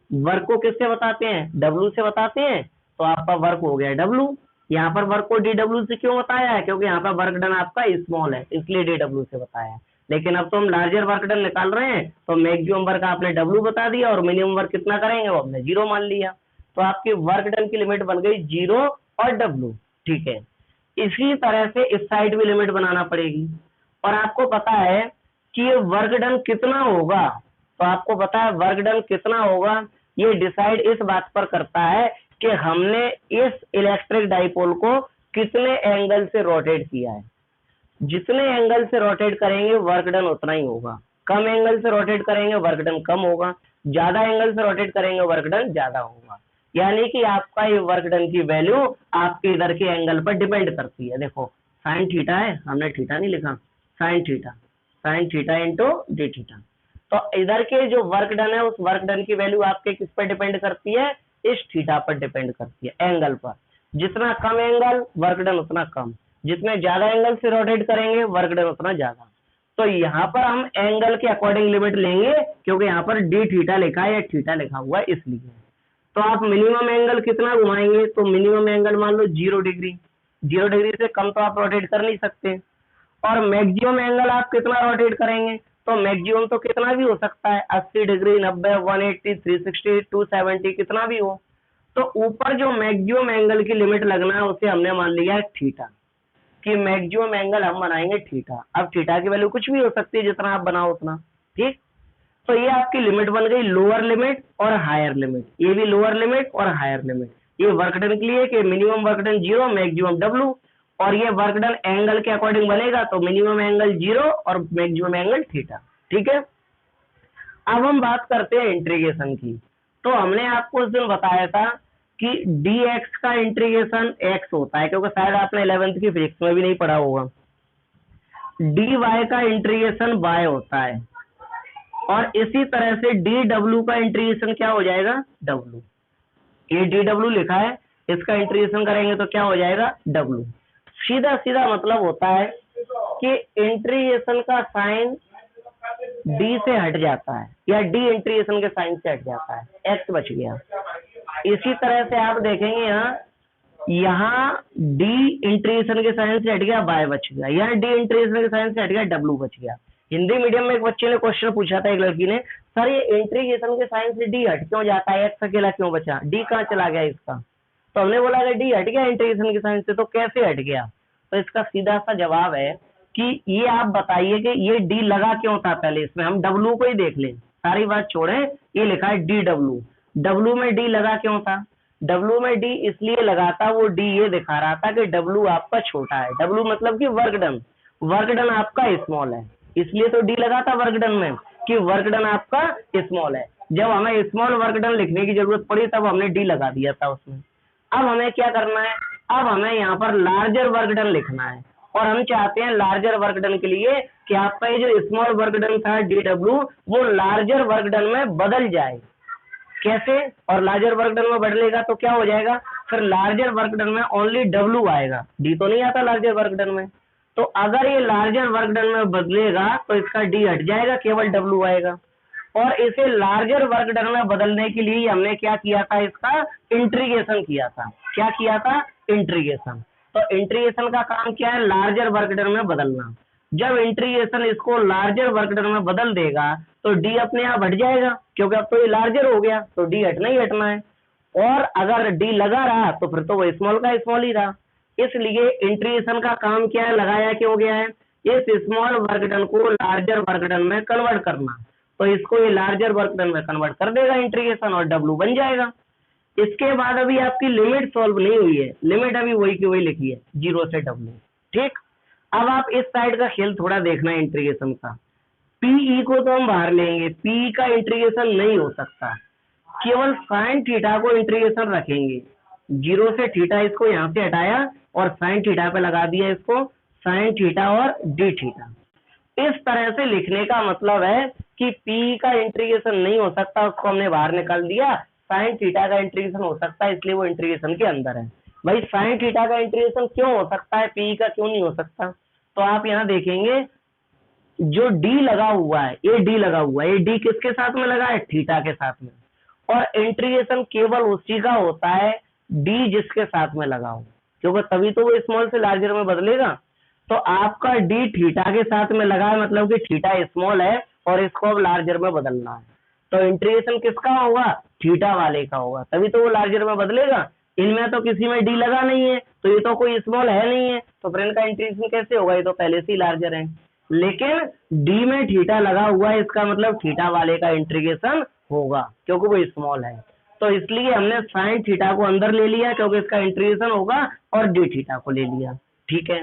वर्क को किससे बताते हैं? W से बताते हैं। तो आपका वर्क हो गया W। यहाँ पर वर्क को DW से क्यों बताया है? क्योंकि यहाँ पर वर्क डन आपका स्मॉल है, इसलिए DW से बताया है। लेकिन अब तो हम लार्जर वर्क डन निकाल रहे हैं, तो मैक्सिमम वर्क आपने W बता दिया और मिनिमम वर्क कितना करेंगे वो हमने 0 मान लिया। तो आपकी वर्क डन की लिमिट बन गई 0 और W। ठीक है, इसी तरह से इस साइड भी लिमिट बनाना पड़ेगी। और आपको पता है कि ये वर्क डन कितना होगा, तो आपको पता है वर्क डन कितना होगा, ये डिसाइड इस बात पर करता है कि हमने इस इलेक्ट्रिक डाइपोल को कितने एंगल से रोटेट किया है। जितने एंगल से रोटेट करेंगे वर्क डन उतना ही होगा। कम एंगल से रोटेट करेंगे वर्क डन कम होगा, ज्यादा एंगल से रोटेट करेंगे वर्क डन ज्यादा होगा। यानी कि आपका ये वर्क डन की वैल्यू आपके इधर के एंगल पर डिपेंड करती है। देखो साइन थीटा है, हमने थीटा नहीं लिखा, sign theta into D theta. तो इधर के जो वर्क डन है उस वर्क डन की वैल्यू आपके किस पर डिपेंड करती है? इस थीटा पर डिपेंड करती है, एंगल पर। जितना कम एंगल वर्क डन उतना कम, जितने ज्यादा एंगल से रोटेट करेंगे वर्क डन उतना ज्यादा। तो यहाँ पर हम एंगल के अकॉर्डिंग लिमिट लेंगे, क्योंकि यहाँ पर डी थीटा लिखा है या थीटा लिखा हुआ है इसलिए। तो आप मिनिमम एंगल कितना घुमाएंगे? तो मिनिमम एंगल मान लो 0 डिग्री। 0 डिग्री से कम तो आप रोटेट कर नहीं सकते। और मैक्सिमम एंगल आप कितना रोटेट करेंगे? तो मैक्सिमम तो कितना भी हो सकता है, 80 डिग्री, 90, 180, 360, 270, कितना भी हो। तो ऊपर जो मैक्सिमम एंगल की लिमिट लगना है उसे हमने मान लिया है थीटा। कि मैक्सिमम एंगल हम बनाएंगे थीटा। अब थीटा की वैल्यू कुछ भी हो सकती है, जितना आप बनाओ उतना, ठीक। तो ये आपकी लिमिट बन गई, लोअर लिमिट और हायर लिमिट, ये भी लोअर लिमिट और हायर लिमिट। ये वर्क डन के लिए कि minimum work done 0 maximum W, और ये वर्क डन एंगल के अकॉर्डिंग बनेगा, तो मिनिमम एंगल 0 और मैक्सिमम एंगल थीटा, ठीक है। अब हम बात करते हैं इंटीग्रेशन की। तो हमने आपको उस दिन बताया था कि dx का इंटीग्रेशन x होता है, क्योंकि शायद आपने 11th की फिजिक्स में भी नहीं पढ़ा होगा। dy का इंटीग्रेशन y होता है, और इसी तरह से dw का इंटीग्रेशन क्या हो जाएगा, w। ये dw लिखा है, इसका इंटीग्रेशन करेंगे तो क्या हो जाएगा, w। सीधा सीधा मतलब होता है कि इंटीग्रेशन का साइन d से हट जाता है, या d इंटीग्रेशन के साइन से हट जाता है, x बच गया। इसी तरह से आप देखेंगे यहाँ d इंटीग्रेशन के साइन से हट गया, y बच गया। यहाँ d इंटीग्रेशन के साइन से हट गया, w बच गया। हिंदी मीडियम में एक बच्चे ने क्वेश्चन पूछा था, एक लड़की ने, सर ये इंटीग्रेशन के साइन से d हट क्यों जाता है, x अकेला क्यों बचा, d कहाँ चला गया इसका। तो हमने बोला कि d हट गया इंटीग्रेशन के साइन से, तो कैसे हट गया। तो इसका सीधा सा जवाब है कि ये आप बताइए कि ये d लगा क्यों था। पहले इसमें हम w को ही देख लें, सारी बात छोड़े, ये लिखा है dw, w में d लगा क्यों था, W में d इसलिए लगा था, वो d ये दिखा रहा था कि W आपका छोटा है, W मतलब कि वर्क डन, वर्क डन आपका स्मॉल है, इसलिए तो d लगा था वर्क डन में कि वर्क डन आपका स्मॉल है। जब हमें स्मॉल वर्क डन लिखने की जरूरत पड़ी तब हमने d लगा दिया था उसमें। अब हमें क्या करना है, अब हमें यहाँ पर लार्जर वर्क डन लिखना है, और हम चाहते हैं लार्जर वर्क डन के लिए कि आपका ये जो स्मॉल वर्क डन था dw, वो लार्जर वर्क डन में बदल जाए। कैसे, और लार्जर वर्क डन में बदलेगा तो क्या हो जाएगा, फिर लार्जर वर्क डन में ओनली W आएगा, D तो नहीं आता लार्जर वर्क डन में। तो अगर ये लार्जर वर्क डन में बदलेगा तो इसका D हट जाएगा, केवल W आएगा। और इसे लार्जर वर्क डन में बदलने के लिए हमने क्या किया था, इसका इंटीग्रेशन किया था। क्या किया था, इंटीग्रेशन। तो इंटीग्रेशन का काम क्या है, लार्जर वर्क डन में बदलना। जब इंटीग्रेशन इसको लार्जर वर्क डन में बदल देगा तो d अपने आप हट जाएगा, क्योंकि अब तो ये लार्जर हो गया, तो d हटना ही हटना है। और अगर d लगा रहा तो फिर तो वो स्मॉल का स्मॉल ही रहा। इसलिए इंटीग्रेशन का काम क्या है, लगाया क्या हो गया है, इस स्मॉल वर्क डन को लार्जर वर्क डन में कन्वर्ट करना। तो इसको ये लार्जर वर्क डन में कन्वर्ट कर देगा इंटीग्रेशन, और W बन जाएगा। इसके बाद अभी आपकी लिमिट सॉल्व नहीं हुई है, लिमिट अभी वही की वही लिखी है, 0 से W, ठीक। अब आप इस साइड का खेल थोड़ा देखना है इंटीग्रेशन का। PE को तो हम बाहर लेंगे, PE का इंटीग्रेशन नहीं हो सकता, केवल साइन थीटा को इंटीग्रेशन रखेंगे। 0 से थीटा इसको यहाँ से हटाया और साइन थीटा पे लगा दिया इसको, साइन थीटा और d थीटा। इस तरह से लिखने का मतलब है कि PE का इंटीग्रेशन नहीं हो सकता, उसको हमने बाहर निकाल दिया। साइन थीटा का इंटीग्रेशन हो सकता है, इसलिए वो इंटीग्रेशन के अंदर है। भाई साइन थीटा का इंटीग्रेशन क्यों हो सकता है, PE का क्यों नहीं हो सकता। तो आप यहाँ देखेंगे जो d लगा हुआ है, ये d लगा हुआ है, ये d किसके साथ में लगा है, थीटा के साथ में। और इंटीग्रेशन केवल उसी का होता है d जिसके साथ में लगा हो, क्योंकि तभी तो वो स्मॉल से लार्जर में बदलेगा। तो आपका d थीटा के साथ में लगा है, मतलब कि थीटा स्मॉल है और इसको अब लार्जर में बदलना है। तो इंटीग्रेशन किसका होगा, थीटा वाले का होगा, तभी तो वो लार्जर में बदलेगा। इनमें तो किसी में d लगा नहीं है, तो ये तो कोई स्मॉल है नहीं है, तो फिर इनका इंटीग्रेशन कैसे होगा, ये तो पहले से ही लार्जर है। लेकिन d में थीटा लगा हुआ है, इसका मतलब थीटा वाले का इंटीग्रेशन होगा, क्योंकि वो स्मॉल है। तो इसलिए हमने साइन थीटा को अंदर ले लिया, क्योंकि इसका इंटीग्रेशन होगा, और d थीटा को ले लिया, ठीक है।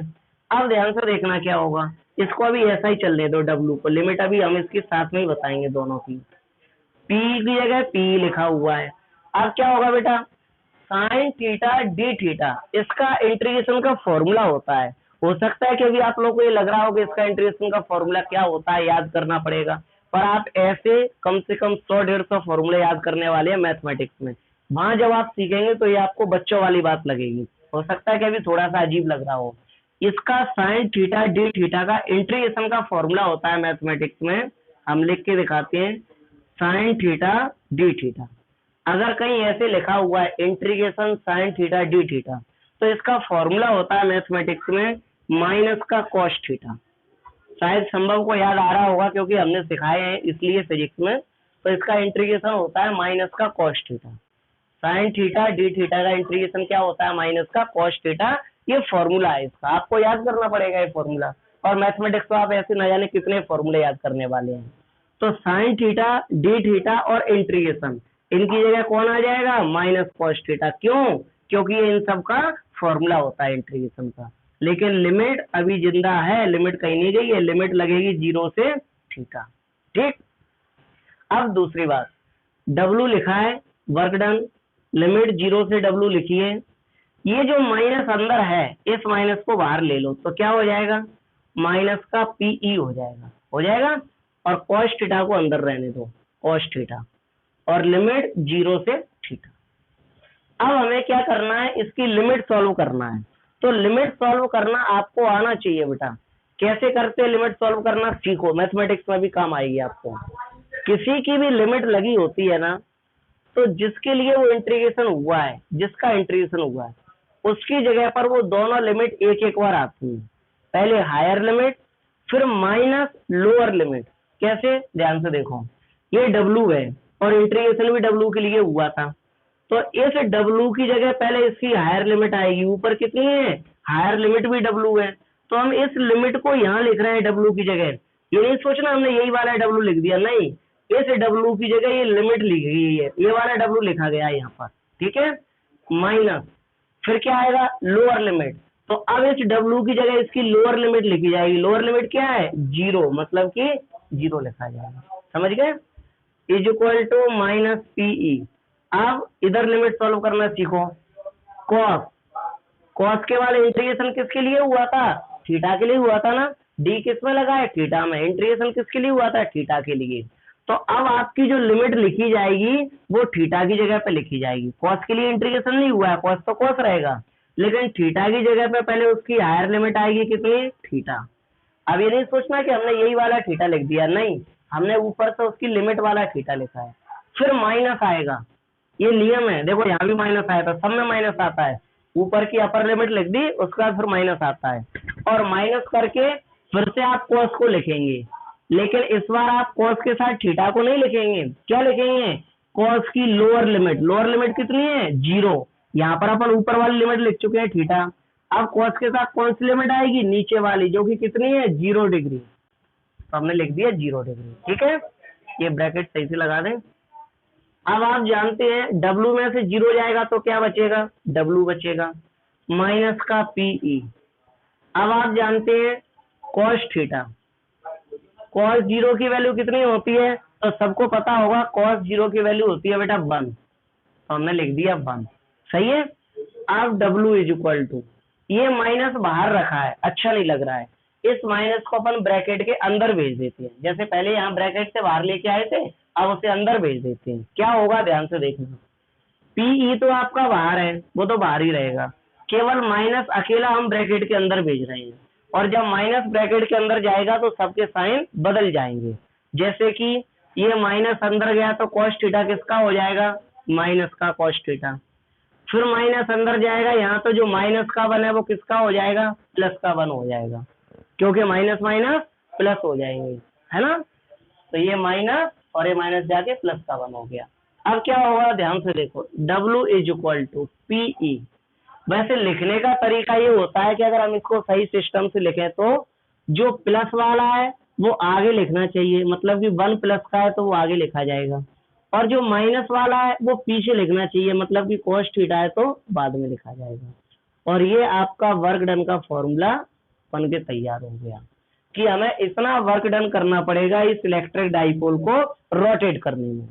अब ध्यान से देखना क्या होगा, इसको अभी ऐसा ही चलने दो W को, लिमिट अभी हम इसके साथ में ही बताएंगे दोनों की। P की जगह P लिखा हुआ है। अब क्या होगा बेटा, साइन थीटा d थीटा, इसका इंटीग्रेशन का फॉर्मूला होता है। हो सकता है कि अभी आप लोगों को ये लग रहा हो कि इसका इंटीग्रेशन का फॉर्मूला क्या होता है, याद करना पड़ेगा, पर आप ऐसे कम से कम 100-150 फॉर्मूले याद करने वाले हैं मैथमेटिक्स में। वहां जब आप सीखेंगे तो ये आपको बच्चों वाली बात लगेगी। हो सकता है कि अभी थोड़ा सा अजीब लग रहा हो। इसका साइन थीटा d थीटा का इंटीग्रेशन का फॉर्मूला होता है मैथमेटिक्स में, हम लिख के दिखाते हैं, साइन थीटा d थीटा। अगर कहीं ऐसे लिखा हुआ है integration sine theta d theta, तो इसका फॉर्मूला होता है मैथमेटिक्स में माइनस का कॉस थीटा। शायद संभव को याद आ रहा होगा, क्योंकि हमने सिखाए हैं इसलिए फिजिक्स में। तो इसका इंटीग्रेशन होता है माइनस का cos theta. Sine theta d theta का इंटीग्रेशन क्या होता है, माइनस का कॉस थीटा ये फॉर्मूला है इसका, आपको याद करना पड़ेगा ये फॉर्मूला। और मैथमेटिक्स तो आप ऐसे न जाने कितने फॉर्मूले याद करने वाले हैं। तो साइन थीटा, डी थीटा और इंटीग्रेशन, इनकी जगह कौन आ जाएगा, माइनस कॉस थीटा। क्यों, क्योंकि ये इन सब का फॉर्मूला होता है इंटीग्रेशन का। लेकिन लिमिट अभी जिंदा है, लिमिट कहीं नहीं गई है, लिमिट लगेगी 0 से थीटा। ठीक, अब दूसरी बात, W लिखा है, वर्क डन, लिमिट 0 से W लिखी है। ये जो माइनस अंदर है, इस माइनस को बाहर ले लो तो क्या हो जाएगा, माइनस का PE हो जाएगा, हो जाएगा। और कॉस थीटा को अंदर रहने दो, कॉस थीटा, और लिमिट 0 से थीटा। अब हमें क्या करना है, इसकी लिमिट सॉल्व करना है। तो लिमिट सॉल्व करना आपको आना चाहिए बेटा। कैसे करते हैं लिमिट सॉल्व करना, सीखो, मैथमेटिक्स में भी काम आएगी आपको। किसी की भी लिमिट लगी होती है ना, तो जिसके लिए वो इंटीग्रेशन हुआ है, जिसका इंटीग्रेशन हुआ है, उसकी जगह पर वो दोनों लिमिट एक एक बार आती है। पहले हायर लिमिट, फिर माइनस लोअर लिमिट। कैसे, ध्यान से देखो, ये W है और इंटीग्रेशन भी W के लिए हुआ था। तो इस W की जगह पहले इसकी हायर लिमिट आएगी। ऊपर कितनी है, हायर लिमिट भी W है, तो हम इस लिमिट को यहाँ लिख रहे हैं W की जगह। ये नहीं सोचना हमने यही वाला W लिख दिया, नहीं, इस W की जगह ये लिमिट लिखी गई है, ये वाला W लिखा गया है यहाँ पर। ठीक है, माइनस, फिर क्या आएगा, लोअर लिमिट। तो अब इस W की जगह इसकी लोअर लिमिट लिखी जाएगी। लोअर लिमिट क्या है, 0, मतलब कि 0 लिखा जाएगा। समझ गए, is equal to minus PE। अब इधर लिमिट सॉल्व करना सीखो। कॉस, कॉस के वाले इंटीग्रेशन किसके लिए हुआ था, थीटा के लिए हुआ था ना। डी किस में लगा है, थीटा में। इंटीग्रेशन किसके लिए हुआ था, थीटा के लिए। तो अब आपकी जो लिमिट लिखी जाएगी वो थीटा की जगह पे लिखी जाएगी। कॉस के लिए इंटीग्रेशन नहीं हुआ है, कॉस तो कॉस रहेगा, लेकिन थीटा की जगह पे पहले उसकी हायर लिमिट आएगी कितनी, थीटा। अब ये नहीं सोचना कि हमने यही वाला थीटा लिख दिया, नहीं, हमने ऊपर से उसकी लिमिट वाला थीटा लिखा है। फिर माइनस आएगा, ये नियम है, देखो यहाँ भी माइनस आया था, सब में माइनस आता है। ऊपर की अपर लिमिट लिख दी, उसका फिर माइनस आता है, और माइनस करके फिर से आप कॉस को लिखेंगे। लेकिन इस बार आप कॉस के साथ थीटा को नहीं लिखेंगे, क्या लिखेंगे, कॉस की लोअर लिमिट। लोअर लिमिट कितनी है, 0। यहाँ पर अपन ऊपर वाली लिमिट लिख चुके हैं थीटा। अब कॉस के साथ कौन सी लिमिट आएगी, नीचे वाली, जो कि कितनी है, 0 डिग्री। तो हमने लिख दिया 0 डिग्री। ठीक है, ये ब्रैकेट सही से लगा दें। अब आप जानते हैं W में से 0 जाएगा तो क्या बचेगा, W बचेगा, माइनस का PE। अब आप जानते हैं कॉस थीटा, कॉस 0 की वैल्यू कितनी होती है, तो सबको पता होगा कॉस 0 की वैल्यू होती है बेटा 1, तो हमने लिख दिया 1। सही है। अब W इज इक्वल टू, ये माइनस बाहर रखा है, अच्छा नहीं लग रहा है, इस माइनस को अपन ब्रैकेट के अंदर भेज देते हैं। जैसे पहले यहाँ ब्रैकेट से बाहर लेके आए थे, अब उसे अंदर भेज देते हैं। क्या होगा, ध्यान से देखना, PE तो आपका बाहर है, वो तो बाहर ही रहेगा, केवल माइनस अकेला हम ब्रैकेट के अंदर भेज रहे हैं। और जब माइनस ब्रैकेट के अंदर जाएगा तो सबके साइन बदल जाएंगे। जैसे कि ये माइनस अंदर गया तो कॉस थीटा किसका हो जाएगा, माइनस का कॉस थीटा। फिर माइनस अंदर जाएगा, यहाँ तो जो माइनस का 1 है वो किसका हो जाएगा, प्लस का 1 हो जाएगा, क्योंकि माइनस माइनस प्लस हो जाएंगे, है ना। तो ये माइनस और ये माइनस जाके प्लस का 1 हो गया। अब क्या होगा, ध्यान से देखो, W is equal to PE। वैसे लिखने का तरीका ये होता है कि अगर हम इसको सही सिस्टम से लिखें तो जो प्लस वाला है वो आगे लिखना चाहिए, मतलब कि 1 प्लस का है तो वो आगे लिखा जाएगा, और जो माइनस वाला है वो पीछे लिखना चाहिए, मतलब कि कॉस थीटा है तो बाद में लिखा जाएगा। और ये आपका वर्क डन का फॉर्मूला बन के तैयार हो गया कि हमें इतना वर्क डन करना पड़ेगा इस इलेक्ट्रिक डाइपोल को रोटेट करने में।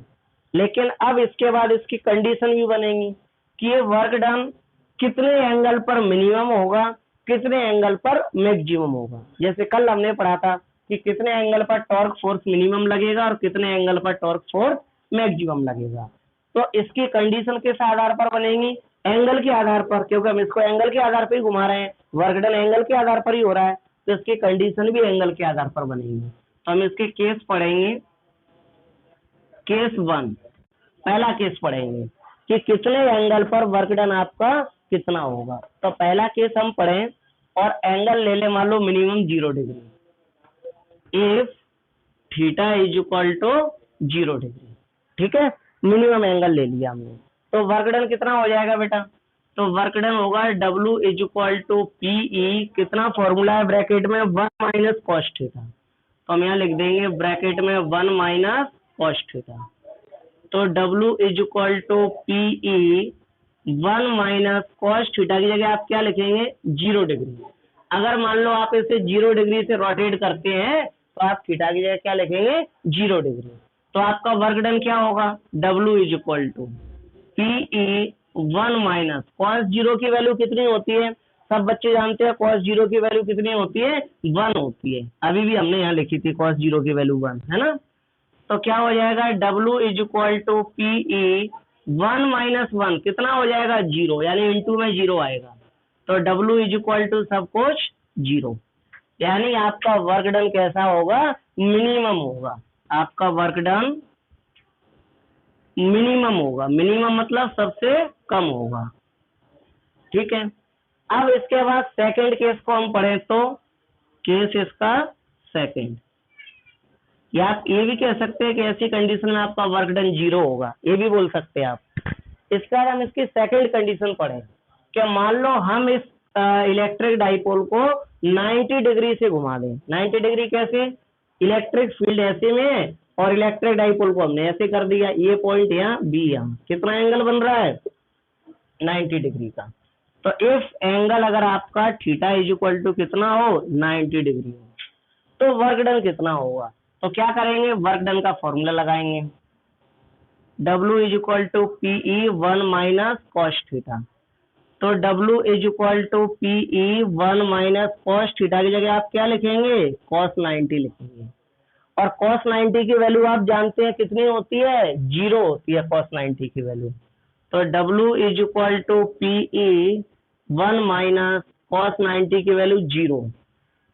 लेकिन अब इसके बाद इसकी कंडीशन भी बनेगी कि ये वर्क डन कितने एंगल पर मिनिमम होगा, कितने एंगल पर मैक्सिमम होगा। जैसे कल हमने पढ़ा था कि कितने एंगल पर टॉर्क फोर्स मिनिमम लगेगा और कितने एंगल पर टॉर्क फोर्स मैक्सिमम लगेगा। तो इसकी कंडीशन किस आधार पर बनेगी, एंगल के आधार पर, क्योंकि हम इसको एंगल के आधार पर ही घुमा रहे हैं, वर्क डन एंगल के आधार पर ही हो रहा है, तो इसकी कंडीशन भी एंगल के आधार पर बनेगी। तो हम इसके केस पढ़ेंगे। केस 1, पहला केस पढ़ेंगे कि कितने एंगल पर वर्क डन आपका कितना होगा। तो पहला केस हम पढ़ें और एंगल ले ले, मान लो minimum 0 degree, if theta is equal to 0 degree. ठीक है, मिनिमम एंगल ले लिया हमने, तो वर्क डन कितना हो जाएगा बेटा, तो वर्क डन होगा W is equal to PE, कितना फॉर्मूला है ब्रैकेट में 1 माइनस कॉस थीटा, तो हम यहाँ लिख देंगे ब्रैकेट में 1 माइनस कॉस थीटा। तो W is equal to PE 1 minus cos theta की जगह आप क्या लिखेंगे 0 डिग्री। अगर मान लो आप इसे 0 डिग्री से रोटेट करते हैं तो आप थीटा की जगह क्या लिखेंगे 0 डिग्री। तो आपका वर्क डन क्या होगा W is equal to PE 1 minus cos 0 की वैल्यू कितनी होती है, सब बच्चे जानते हैं कॉस 0 की वैल्यू कितनी होती है 1 होती है, अभी भी हमने यहाँ लिखी थी कॉस 0 की वैल्यू 1 है ना। तो क्या हो जाएगा W is equal to PE 1 minus 1 कितना हो जाएगा 0, यानी इंटू में 0 आएगा। तो W इज इक्वल टू सब कुछ 0, यानी आपका वर्क डन कैसा होगा मिनिमम होगा, आपका वर्क डन मिनिमम होगा, मिनिमम मतलब सबसे कम होगा। ठीक है, अब इसके बाद सेकंड केस को हम पढ़ें तो केस इसका सेकंड, या आप ये भी कह सकते हैं कि ऐसी कंडीशन में आपका वर्क डन 0 होगा, ये भी बोल सकते हैं आप। इसके बाद हम इसकी सेकंड कंडीशन पढ़ें, क्या मान लो हम इस इलेक्ट्रिक डाइपोल को 90 डिग्री से घुमा दें। 90 डिग्री कैसे, इलेक्ट्रिक फील्ड ऐसे में और इलेक्ट्रिक डाइपोल को हमने ऐसे कर दिया, ये पॉइंट यहाँ बी, यहाँ कितना एंगल बन रहा है 90 डिग्री का। तो इफ एंगल अगर आपका थीटा इज इक्वल टू कितना हो 90 डिग्री हो तो वर्क डन कितना होगा। तो क्या करेंगे वर्क डन का फॉर्मूला लगाएंगे, W is equal to PE 1 minus cos theta. तो W is equal to PE 1 minus cos theta की जगह आप क्या लिखेंगे cos 90 लिखेंगे, और cos 90 की वैल्यू आप जानते हैं कितनी होती है 0 होती है cos 90 की वैल्यू। तो W is equal to PE 1 minus cos 90 की वैल्यू 0,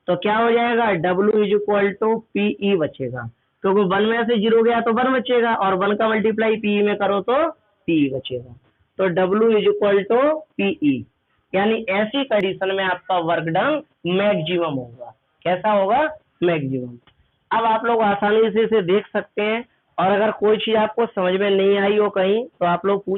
तो क्या हो जाएगा W is equal to PE बचेगा, क्योंकि 1 में से 0 गया तो 1 बचेगा, और 1 का मल्टीप्लाई PE में करो तो PE बचेगा। तो W is equal to PE, यानी ऐसी कंडीशन में आपका वर्क डन मैक्सिमम होगा। कैसा होगा मैक्सिमम। अब आप लोग आसानी से इसे देख सकते हैं, और अगर कोई चीज आपको समझ में नहीं आई हो कहीं तो आप लोग पूछ